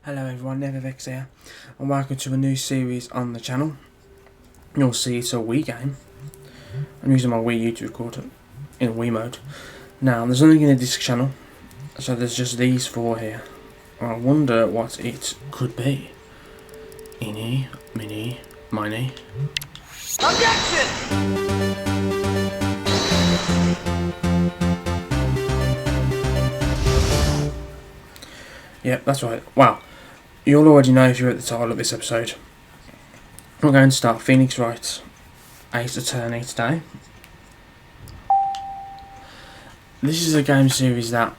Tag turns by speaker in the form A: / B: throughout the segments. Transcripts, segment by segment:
A: Hello everyone, NeverVex here, and welcome to a new series on the channel. You'll see it's a Wii game. I'm using my Wii U to record it in Wii mode. Now, there's nothing in the disc channel, so there's just these four here. I wonder what it could be. Eeny, miny, miny.
B: Objection!
A: Yep, that's right. Wow. You'll already know if you're at the title of this episode. We're going to start Phoenix Wright Ace Attorney today. This is a game series that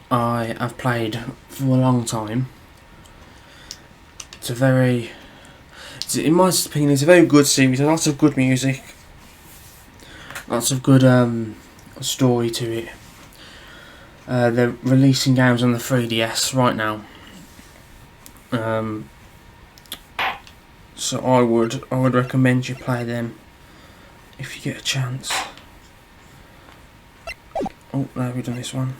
A: I have played for a long time. In my opinion, it's a very good series. There's lots of good music, lots of good story to it. They're releasing games on the 3DS right now. So I would recommend you play them if you get a chance. Oh, no, we've done this one.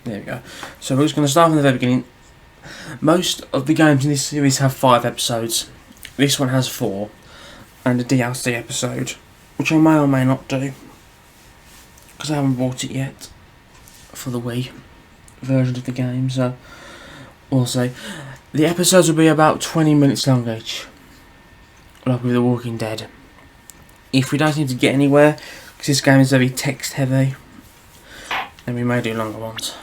A: There we go. So we're just going to start from the very beginning. Most of the games in this series have 5 episodes. This one has 4, and a DLC episode, which I may or may not do, because I haven't bought it yet for the Wii version of the game. So we'll see. The episodes will be about 20 minutes long each, like with The Walking Dead. If we don't seem to get anywhere, because this game is very text heavy, then we may do longer ones.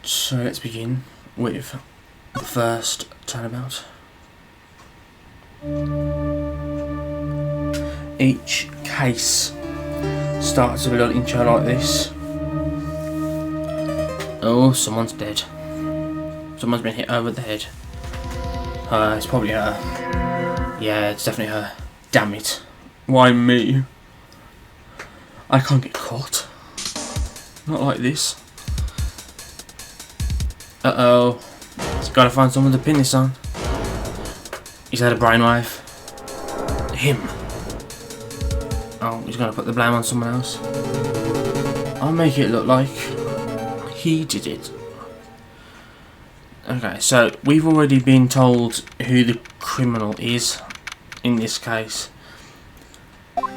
A: So let's begin with the first turnabout. Each case starts with a little intro like this. Oh, someone's dead. Someone's been hit over the head. It's probably her. Yeah, it's definitely her. Damn it. Why me? I can't get caught. Not like this. Uh-oh. He's gotta find someone to pin this on. He's had a brainwave. Him. Oh, he's gonna put the blame on someone else. I'll make it look like he did it. Okay, so we've already been told who the criminal is in this case. Okay.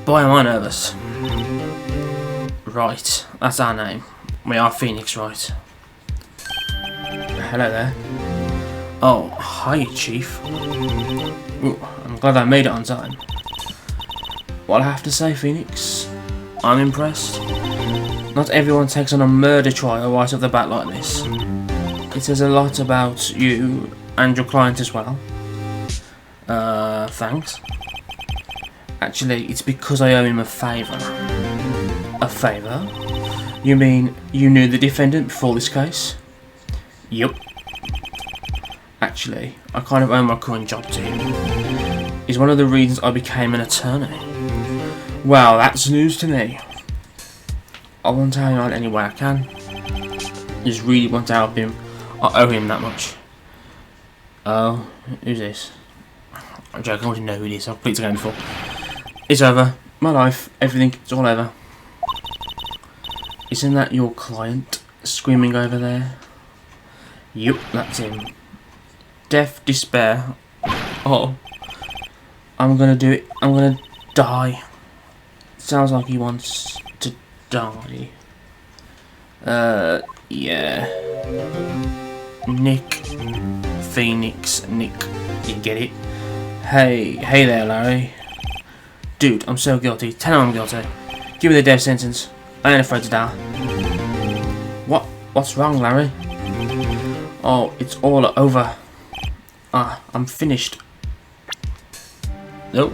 A: Boy, am I nervous. Right, that's our name. We are Phoenix Wright. Hello there. Oh, hi, Chief. Ooh, I'm glad I made it on time. What I have to say, Phoenix, I'm impressed. Not everyone takes on a murder trial right off the bat like this. It says a lot about you and your client as well. Thanks. Actually, it's because I owe him a favour. A favour? You mean you knew the defendant before this case? Yup. Actually, I kind of owe my current job to him. It's one of the reasons I became an attorney. Well, that's news to me. I want to hang on any way I can. Just really want to help him. I owe him that much. Oh, who's this? I'm joking, I already know who it is. I've played the game before. It's over. My life, everything, it's all over. Isn't that your client screaming over there? Yup, that's him. Death, despair. Oh. I'm gonna do it. I'm gonna die. Sounds like he wants to die. Yeah. Nick. Phoenix. Nick. You get it? Hey there, Larry. Dude, I'm so guilty. Tell him I'm guilty. Give me the death sentence. I ain't afraid to die. What's wrong, Larry? Oh, it's all over. I'm finished. Nope.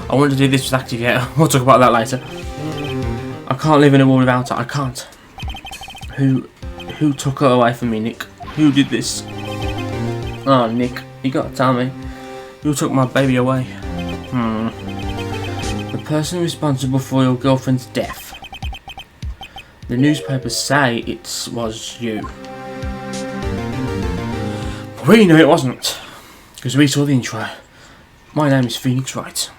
A: I want to do this with active yet. We'll talk about that later. I can't live in a world without her. I can't. Who took her away from me, Nick? Who did this? Oh, Nick, you gotta tell me. Who took my baby away? The person responsible for your girlfriend's death. The newspapers say it was you. But we know it wasn't, because we saw the intro. My name is Phoenix Wright.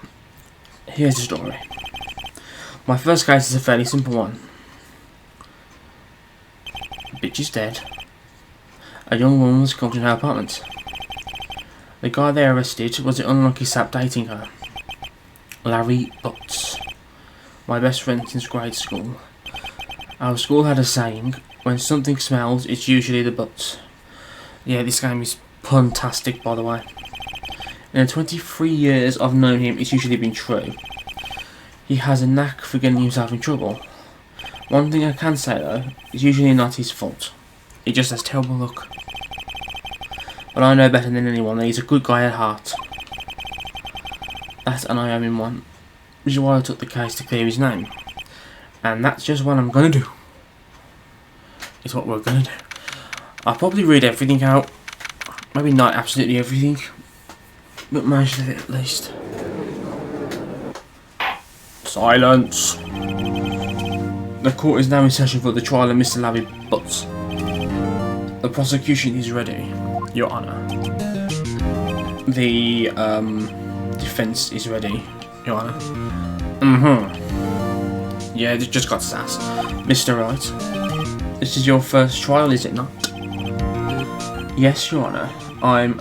A: Here's the story. My first case is a fairly simple one. Bitch is dead. A young woman was killed in her apartment. The guy they arrested was the unlucky sap dating her. Larry Butts. My best friend since grade school. Our school had a saying, when something smells, it's usually the butts. Yeah, this game is puntastic, by the way. In the 23 years I've known him, it's usually been true. He has a knack for getting himself in trouble. One thing I can say though, it's usually not his fault. He just has terrible luck. But I know better than anyone that he's a good guy at heart. That and I owe him one. Which is why I took the case to clear his name. And that's just what I'm gonna do. It's what we're gonna do. I'll probably read everything out. Maybe not absolutely everything, but most of it at least. Silence. The court is now in session for the trial of Mr. Larry Butts. The prosecution is ready, Your Honour. The defence is ready, Your Honour. Yeah, it just got sass. Mr. Wright, this is your first trial, is it not? Yes, Your Honour. I'm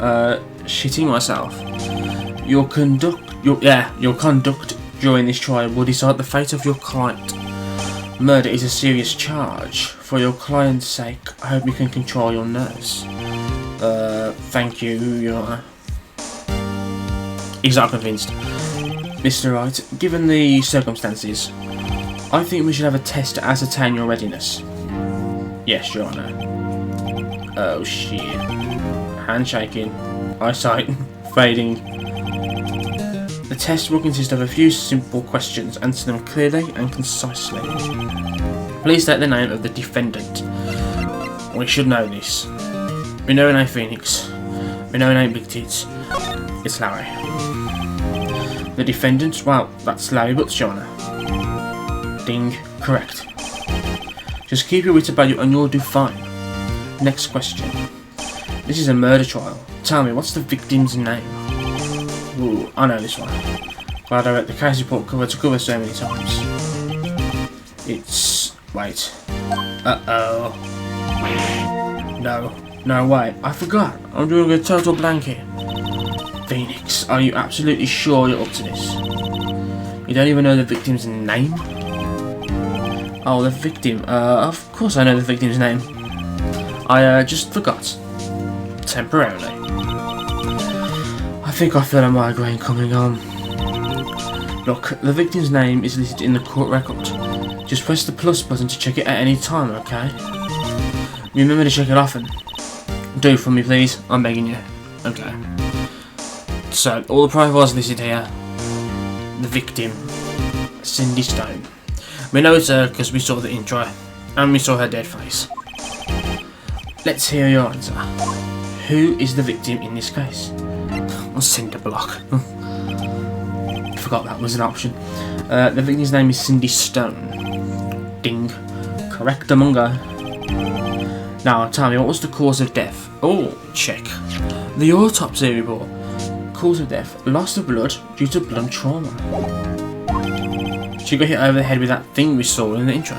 A: shitting myself. Your conduct during this trial will decide the fate of your client. Murder is a serious charge. For your client's sake, I hope you can control your nerves. Thank you, Your Honour. He's not convinced. Mr. Wright, given the circumstances, I think we should have a test to ascertain your readiness. Yes, Your Honour. Oh shit. Handshaking. Eyesight fading. The test will consist of a few simple questions. Answer them clearly and concisely. Please state the name of the defendant. We should know this. We know it ain't Phoenix. We know it ain't Big Tits. It's Larry. The defendant, well, that's Larry Butts, Your Honour. Ding. Correct. Just keep your wits about you and you'll do fine. Next question. This is a murder trial. Tell me, what's the victim's name? Ooh, I know this one. Glad I read the case report cover to cover so many times. It's... wait. Uh-oh. No, wait. I forgot. I'm doing a total blank here. Phoenix, are you absolutely sure you're up to this? You don't even know the victim's name? Oh, the victim. Of course I know the victim's name. I just forgot. Temporarily. I think I feel a migraine coming on. Look, the victim's name is listed in the court record. Just press the plus button to check it at any time, okay? Remember to check it often. Do for me, please. I'm begging you. Okay. So, all the profiles listed here. The victim, Cindy Stone. We know it's her because we saw the intro, and we saw her dead face. Let's hear your answer. Who is the victim in this case? Cinder block. Forgot that was an option. The victim's name is Cindy Stone. Ding. Correct among her. Now, tell me, what was the cause of death? Oh, check. The autopsy report. Cause of death, loss of blood due to blunt trauma. She got hit over the head with that thing we saw in the intro.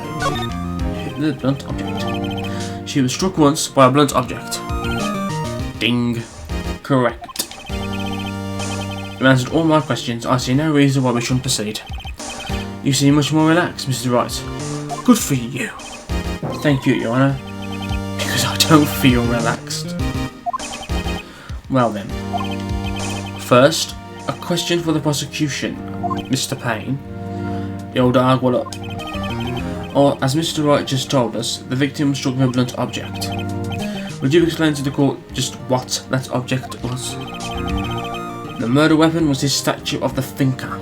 A: Hit the blunt object. She was struck once by a blunt object. Ding. Correct. You answered all my questions. I see no reason why we shouldn't proceed. You seem much more relaxed, Mr. Wright. Good for you. Thank you, Your Honour. Because I don't feel relaxed. Well then. First, a question for the prosecution, Mr. Payne. The old dog will up. Or, as Mr. Wright just told us, the victim was struck with a blunt object. Would you explain to the court just what that object was? The murder weapon was his statue of the thinker.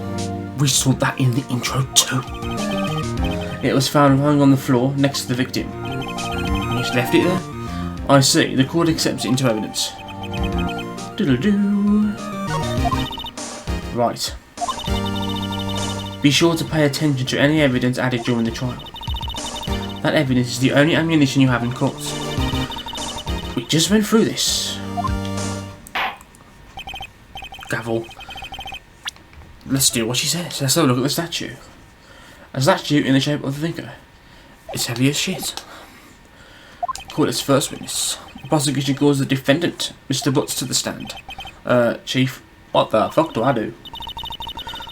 A: We saw that in the intro too. It was found lying on the floor next to the victim. He just left it there? I see, the court accepts it into evidence. Doodle-doo. Right. Be sure to pay attention to any evidence added during the trial. That evidence is the only ammunition you have in court. We just went through this. Gavel. Let's do what she says. Let's have a look at the statue. a statue in the shape of the thinker. It's heavy as shit. Call its first witness. The prosecution calls the defendant, Mr. Butts, to the stand. Chief, what the fuck do I do?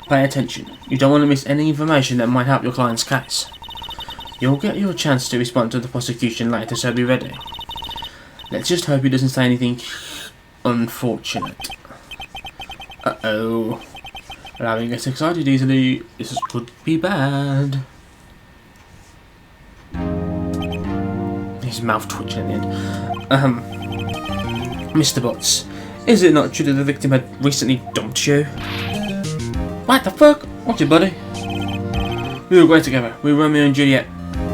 A: Pay attention. You don't want to miss any information that might help your client's case. You'll get your chance to respond to the prosecution later, so be ready. Let's just hope he doesn't say anything unfortunate. Uh-oh. Allowing gets excited easily. This could be bad. His mouth twitching at the end. Mr. Butts, is it not true that the victim had recently dumped you? What the fuck? What's your buddy? We were great together. We were Romeo and Juliet.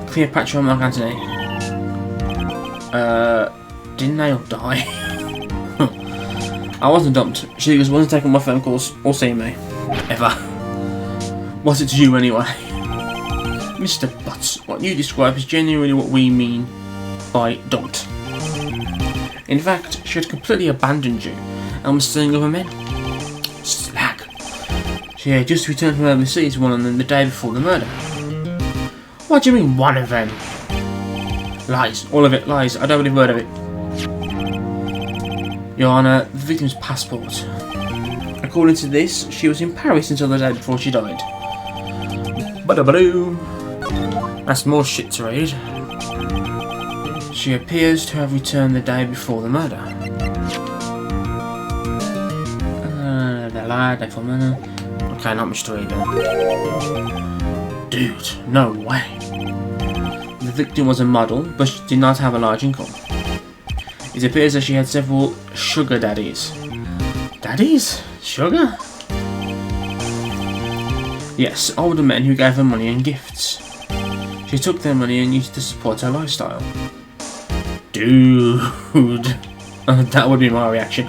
A: Cleopatra and Mark Antony. Didn't they all die? I wasn't dumped. She just wasn't taking my phone calls or seeing me. Ever. What's it to you anyway? Mr. Butts, what you describe is genuinely what we mean by dumped. In fact, she had completely abandoned you and was seeing other men. Slag. She had just returned from overseas, one of them the day before the murder. What do you mean, one of them? Lies. All of it lies. I don't believe a word of it. Your Honour, the victim's passport. According to this, she was in Paris until the day before she died. Ba-da-ba-doo. That's more shit to read. She appears to have returned the day before the murder. Okay, not much to read then. Dude, no way. The victim was a model, but she did not have a large income. It appears that she had several sugar daddies. Daddies? Sugar? Yes, older men who gave her money and gifts. She took their money and used it to support her lifestyle. Dude. That would be my reaction.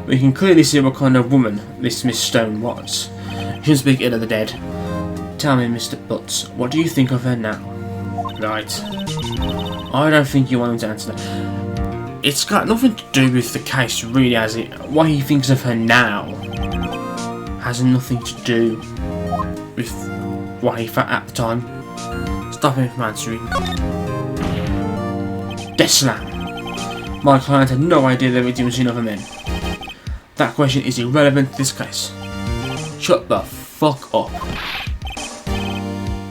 A: We can clearly see what kind of woman this Miss Stone was. She can speak ill of the dead. Tell me, Mr. Butts, what do you think of her now? Right. I don't think you want him to answer that. It's got nothing to do with the case, really, has it? What he thinks of her now has nothing to do with what he felt at the time. Stop him from answering. Deslam. My client had no idea the victim was seen other men. That question is irrelevant to this case. Shut the fuck up.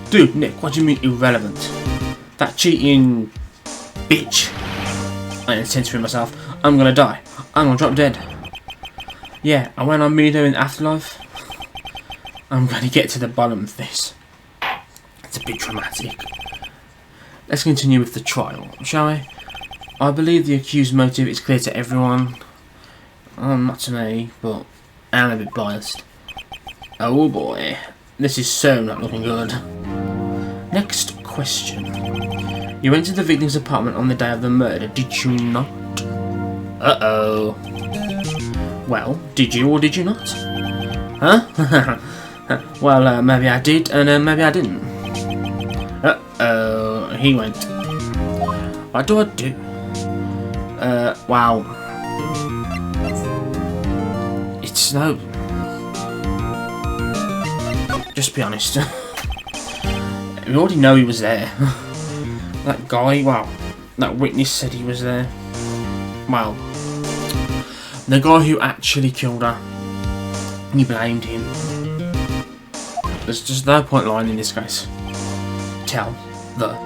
A: Dude, Nick, what do you mean irrelevant? That cheating bitch. I ain't censoring myself. I'm gonna die. I'm gonna drop dead. Yeah, I went on meeting her in the afterlife. I'm gonna get to the bottom of this. It's a bit dramatic. Let's continue with the trial, shall we? I believe the accused motive is clear to everyone. Not to me, but I'm a bit biased. Oh boy, this is so not looking good. Next question. You went to the victim's apartment on the day of the murder, did you not? Uh-oh. Well, did you or did you not? Huh? Well, maybe I did, and maybe I didn't. Uh-oh, he went. What do I do? Wow. It's no... Just be honest. We already know he was there. That guy, wow. That witness said he was there. Well, the guy who actually killed her, he blamed him. There's just no point lying in this case. Tell the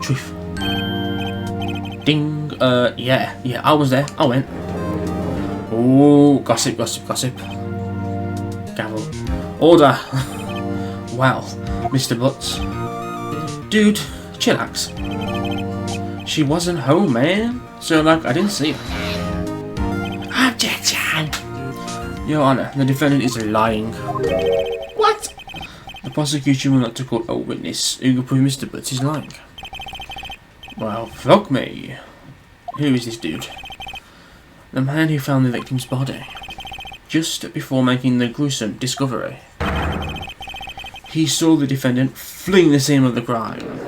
A: truth. Ding. Yeah, I was there. I went. Oh, gossip, gossip, gossip. Gavel. Order. Well, Mr. Butts. Dude, chillax. She wasn't home, man. So, like, I didn't see her. Objection! Your Honour, the defendant is lying. What? The prosecution will not to call a witness who can prove Mr. Butts is lying. Well, fuck me. Who is this dude? The man who found the victim's body. Just before making the gruesome discovery. He saw the defendant fleeing the scene of the crime.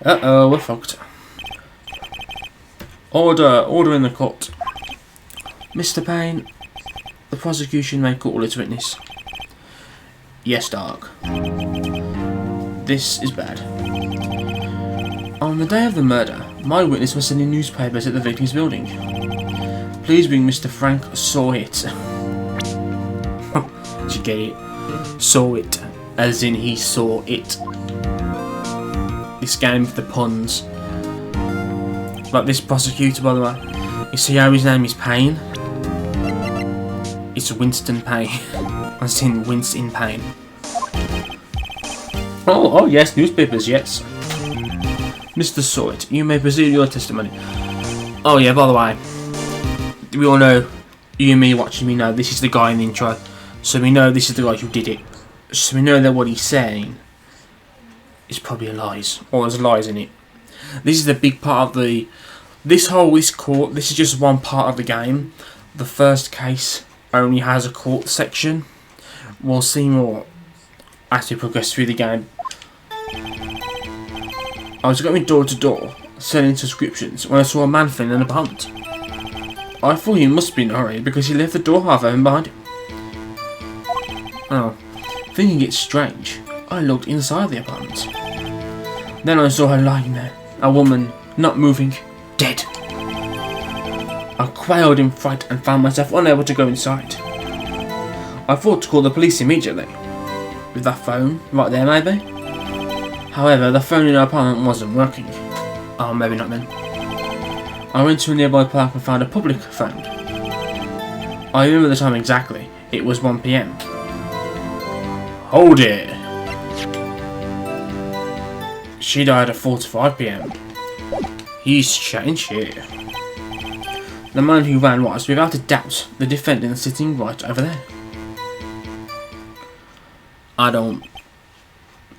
A: Uh-oh, we're fucked. Order in the court. Mr. Payne, the prosecution may call its witness. Yes, Dark. This is bad. On the day of the murder, my witness was sending newspapers at the victim's building. Please bring Mr. Frank Saw It. Did you get it? Saw it. As in he saw it. This game with the puns. Like this prosecutor, by the way. You see how his name is Payne? It's Winston Payne. As in Winston Payne. Oh yes, newspapers, yes. Mr. Sawit, you may proceed your testimony. Oh yeah, by the way, we all know, you and me watching me know, this is the guy in the intro. So we know this is the guy who did it. So we know that what he's saying is probably lies. Or there's lies in it. This is the big part of the... This court, this is just one part of the game. The first case only has a court section. We'll see more as we progress through the game. I was going door to door, selling subscriptions, when I saw a man filling an apartment. I thought he must be in a hurry because he left the door half open behind him. Oh, thinking it's strange, I looked inside the apartment. Then I saw her lying there, a woman, not moving, dead. I quailed in fright and found myself unable to go inside. I thought to call the police immediately. With that phone, right there maybe? However, the phone in our apartment wasn't working. Oh, maybe not then. I went to a nearby park and found a public phone. I remember the time exactly. It was 1 PM. Hold it! She died at 4 to 5 PM. He's chatting shit. The man who ran was, without a doubt, the defendant sitting right over there. I don't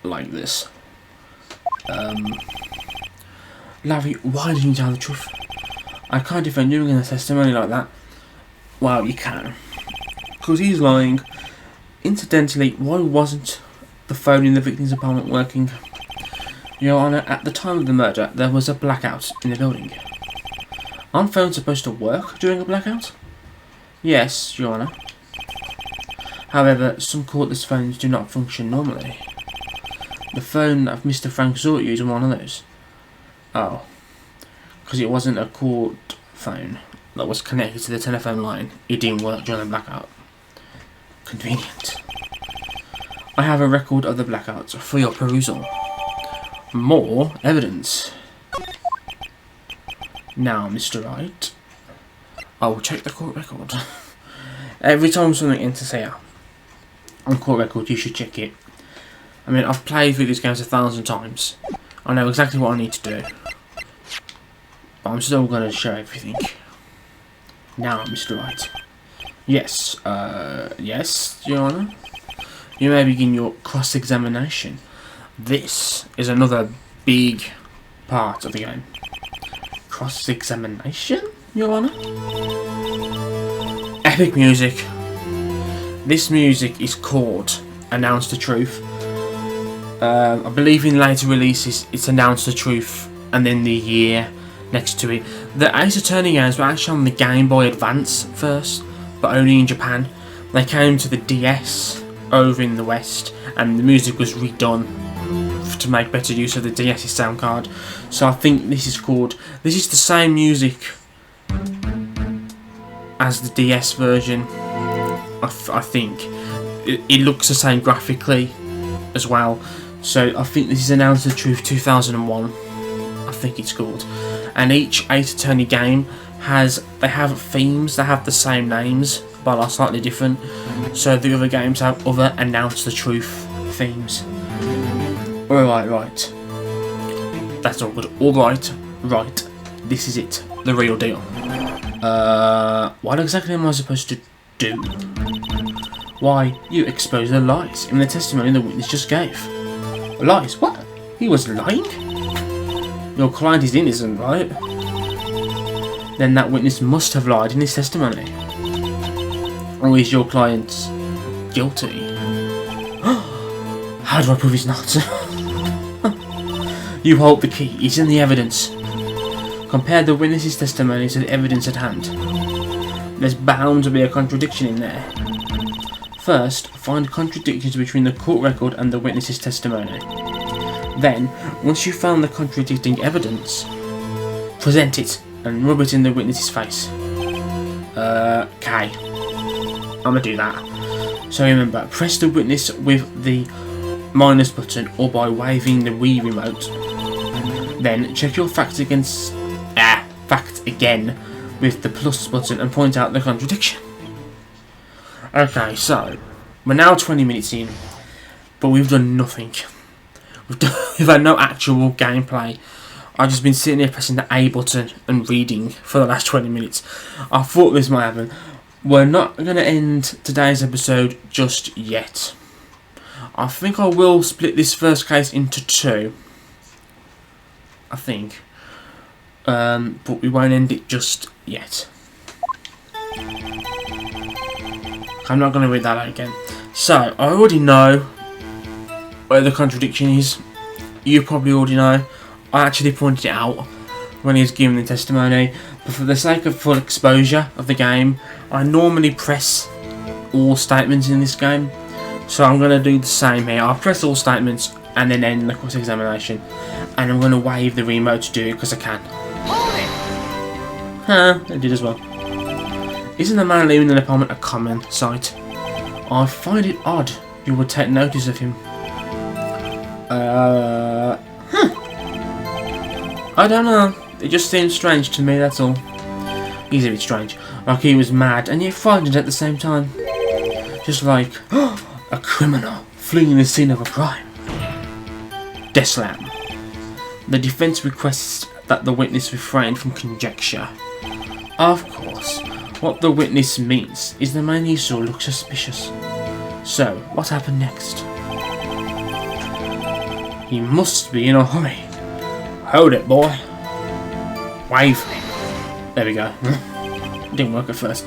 A: like this. Larry, why didn't you tell the truth? I can't defend you in a testimony like that. Well, you can. Because he's lying. Incidentally, why wasn't the phone in the victim's apartment working? Your Honour, at the time of the murder, there was a blackout in the building. Aren't phones supposed to work during a blackout? Yes, Your Honour. However, some cordless phones do not function normally. The phone that Mr. Frank Saw used was one of those. Oh. Because it wasn't a cord phone that was connected to the telephone line. It didn't work during the blackout. Convenient. I have a record of the blackout for your perusal. More evidence. Now, Mr. Wright, I will check the court record. Every time something enters here on court record, you should check it. I mean, I've played through these games 1,000 times. I know exactly what I need to do. But I'm still going to show everything. Now, Mr. Wright. Yes, yes, Your Honour. You may begin your cross-examination. This is another big part of the game. Cross-examination, Your Honour? Epic music. This music is called Announce the Truth. I believe in later releases it's Announce the Truth and then the year next to it. The Ace Attorney games were actually on the Game Boy Advance first, but only in Japan. They came to the DS over in the West and the music was redone to make better use of the DS's sound card. So I think this is the same music as the DS version. I think it looks the same graphically as well. So I think this is Announce the Truth 2001. I think it's called. And each Ace Attorney game have themes that have the same names but are slightly different. So the other games have other Announce the Truth themes. Alright, right. That's all good. Alright, right. This is it. The real deal. What exactly am I supposed to do? Why, you exposed the lies in the testimony the witness just gave. Lies? What? He was lying? Your client is innocent, right? Then that witness must have lied in his testimony. Or is your client guilty? How do I prove he's not? You hold the key. It's in the evidence. Compare the witness's testimony to the evidence at hand. There's bound to be a contradiction in there. First, find contradictions between the court record and the witness's testimony. Then, once you've found the contradicting evidence, present it and rub it in the witness's face. Okay. I'm gonna do that. So remember, press the witness with the minus button or by waving the Wii remote. Then check your facts again with the plus button and point out the contradiction. Okay, so we're now 20 minutes in, but we've done nothing. We've had no actual gameplay. I've just been sitting here pressing the A button and reading for the last 20 minutes. I thought this might happen. We're not going to end today's episode just yet. I think I will split this first case into 2. I think. But we won't end it just yet. I'm not going to read that out again. So, I already know where the contradiction is. You probably already know. I actually pointed it out when he was giving the testimony. But for the sake of full exposure of the game, I normally press all statements in this game. So I'm going to do the same here. I'll press all statements and then end the cross-examination. And I'm going to wave the remote to do it because I can. Huh, I did as well. Isn't the man living in an apartment a common sight? I find it odd you would take notice of him. I don't know. It just seems strange to me, that's all. He's a bit strange. Like he was mad and yet frightened at the same time. Just like a criminal fleeing the scene of a crime. Deslam. The defence requests that the witness refrain from conjecture. Of course, what the witness means is the man he saw looked suspicious. So, what happened next? He must be in a hurry. Hold it, boy. Wave. There we go. Didn't work at first.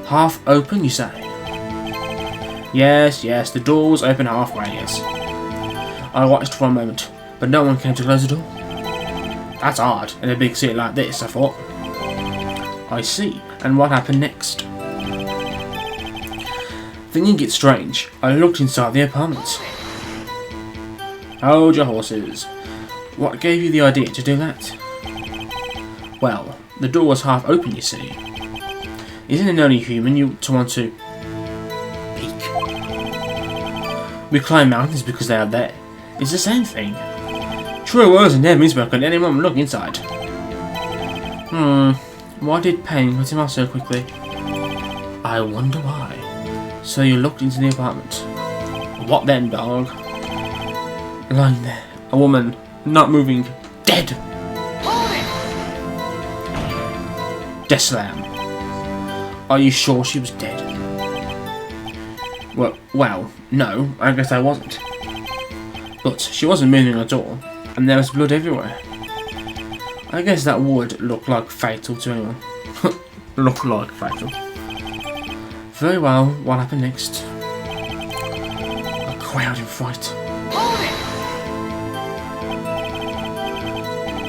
A: Half open, you say? Yes, the door was open halfway, yes. I watched for a moment, but no one came to close the door. That's odd, in a big city like this, I thought. I see. And what happened next? Thinking it strange, I looked inside the apartment. Hold your horses. What gave you the idea to do that? Well, the door was half open, you see. Isn't it only human you to want to peek? We climb mountains because they are there. It's the same thing. True words and never been spoken. Anyone look inside. Why did Payne cut him off so quickly? I wonder why. So you looked into the apartment. What then, dog? Lying there, a woman, not moving, dead. Deslam. Are you sure she was dead? Well, no, I guess I wasn't. But she wasn't moving at all, and there was blood everywhere. I guess that would look like fatal to anyone. Look like fatal. Very well, what happened next? A crowd in fright.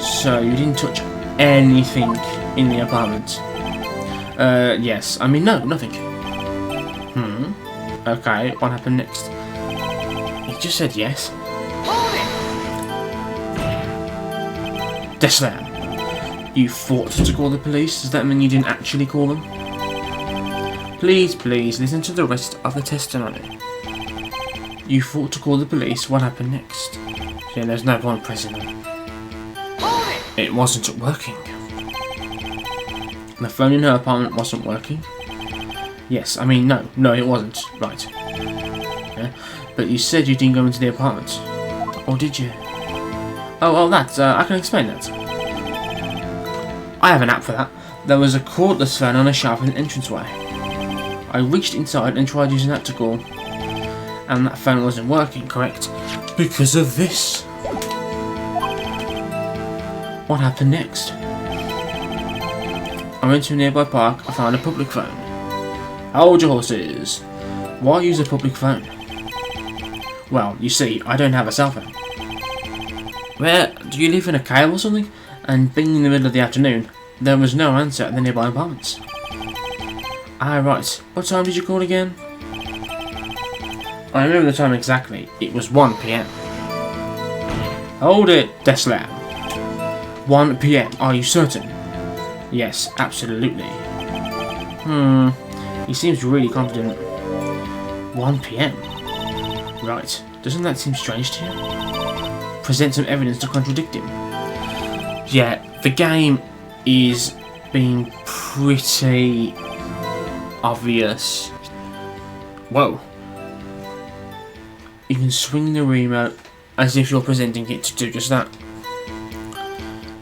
A: So, you didn't touch anything in the apartment? Yes. I mean, no, nothing. Okay, what happened next? He just said yes. Deslam. You thought to call the police? Does that mean you didn't actually call them? Please, listen to the rest of the testimony. You thought to call the police, what happened next? Yeah, there's no point pressing them. It wasn't working. The phone in her apartment wasn't working? Yes, I mean, no, it wasn't. Right. Yeah. But you said you didn't go into the apartment. Or did you? Oh, that, I can explain that. I have an app for that. There was a cordless phone on a shelf in the entranceway. I reached inside and tried using that to call. And that phone wasn't working, correct? Because of this. What happened next? I went to a nearby park, I found a public phone. Hold your horses. Why use a public phone? Well, you see, I don't have a cell phone. Where, do you live in a cave or something? And being in the middle of the afternoon, there was no answer at the nearby apartments. Ah, right. What time did you call again? I remember the time exactly. It was 1 PM. Hold it, Deslam. 1 PM. Are you certain? Yes, absolutely. He seems really confident. 1 PM. Right. Doesn't that seem strange to you? Present some evidence to contradict him. Yeah, the game is being pretty obvious. Whoa. You can swing the remote as if you're presenting it to do just that.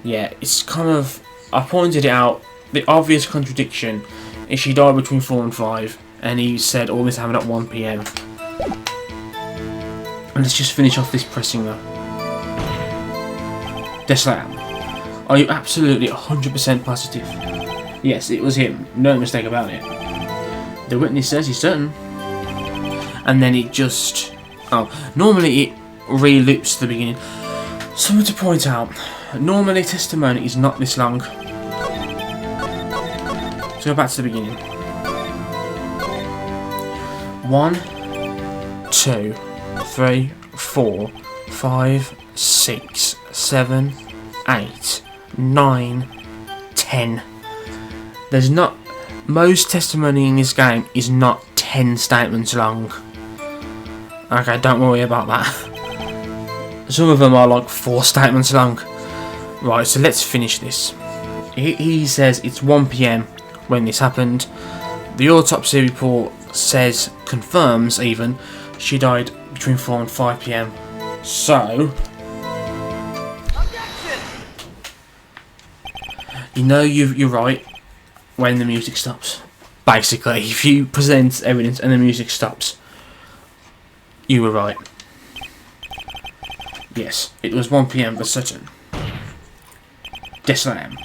A: Yeah, it's kind of... I pointed it out. The obvious contradiction is she died between 4 and 5, and he said all this happened at 1 PM. And let's just finish off this pressing though. Deslam, are you absolutely 100% positive? Yes, it was him. No mistake about it. The witness says he's certain. And then it just... Oh, normally it re-loops to the beginning. Something to point out. Normally testimony is not this long. So go back to the beginning. 1, 2, 3, 4, 5, 6, 7, 8, 9, 10. There's not... Most testimony in this game is not 10 statements long. Okay, don't worry about that. Some of them are like 4 statements long. Right, so let's finish this. He says it's 1 PM when this happened. The autopsy report says, confirms even, she died between 4 and 5 PM. So... You know you're right when the music stops. Basically, if you present evidence and the music stops, you were right. Yes, it was 1 PM for certain. Deslam.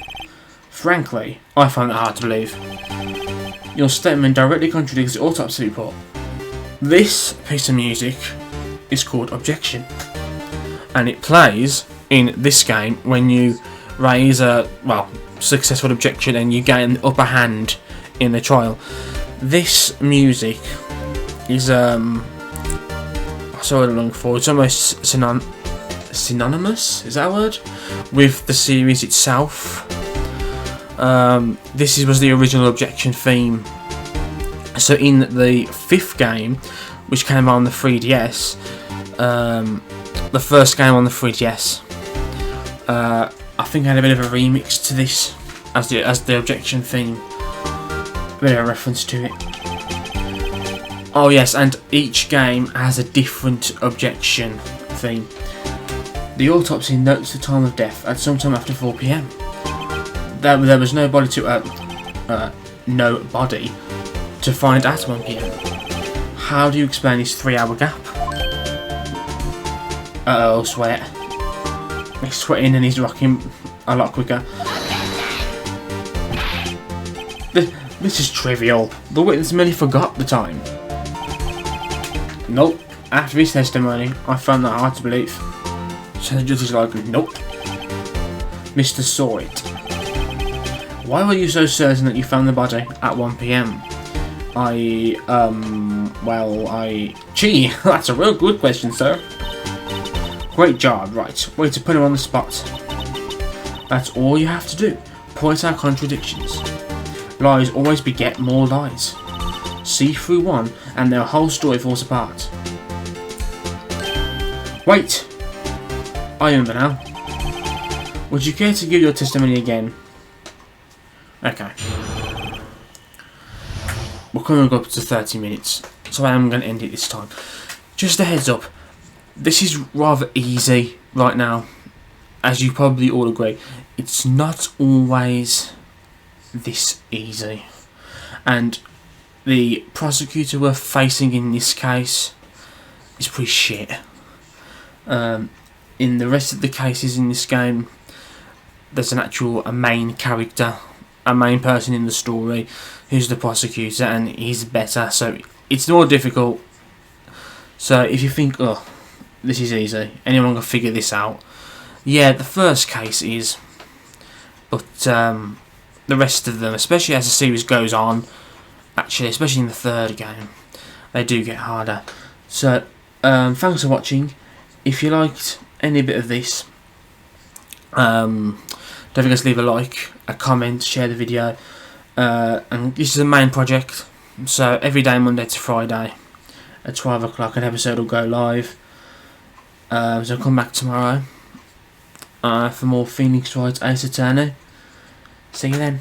A: Frankly, I find that hard to believe. Your statement directly contradicts the autopsy report. This piece of music is called Objection, and it plays in this game when you raise a, well, successful objection and you gain the upper hand in the trial. This music is so long for, it's almost synonymous, is that a word, with the series itself. This was the original Objection theme. So in the 5th game, which came out on the 3DS, the first game on the 3DS, I think I had a bit of a remix to this as the Objection theme, a bit of a reference to it. Oh yes, and each game has a different Objection theme. The autopsy notes the time of death at some time after 4 PM. There was nobody to find at 1 PM. How do you explain this 3-hour gap? Uh-oh, sweat. He's sweating and he's rocking a lot quicker. This is trivial. The witness merely forgot the time. Nope. After his testimony, I found that hard to believe. So the judge is like, nope. Mr. Saw it. Why were you so certain that you found the body at 1 PM? Gee, that's a real good question, sir. Great job, right. Way to put him on the spot. That's all you have to do. Point out contradictions. Lies always beget more lies. See through one, and their whole story falls apart. Wait! I remember now. Would you care to give your testimony again? Okay. We're coming up to 30 minutes, so I am going to end it this time. Just a heads up, this is rather easy right now, as you probably all agree. It's not always this easy, and the prosecutor we're facing in this case is pretty shit. In the rest of the cases in this game, there's a main character, a main person in the story who's the prosecutor, and he's better, so it's more difficult. So if you think, oh, this is easy, anyone can figure this out, yeah, the first case is, but the rest of them, especially as the series goes on, actually, especially in the 3rd game, they do get harder. So, thanks for watching. If you liked any bit of this, don't forget to leave a like, a comment, share the video. And this is a main project, so every day, Monday to Friday, at 12 o'clock, an episode will go live. So come back tomorrow for more Phoenix Wright Ace Attorney. See you then.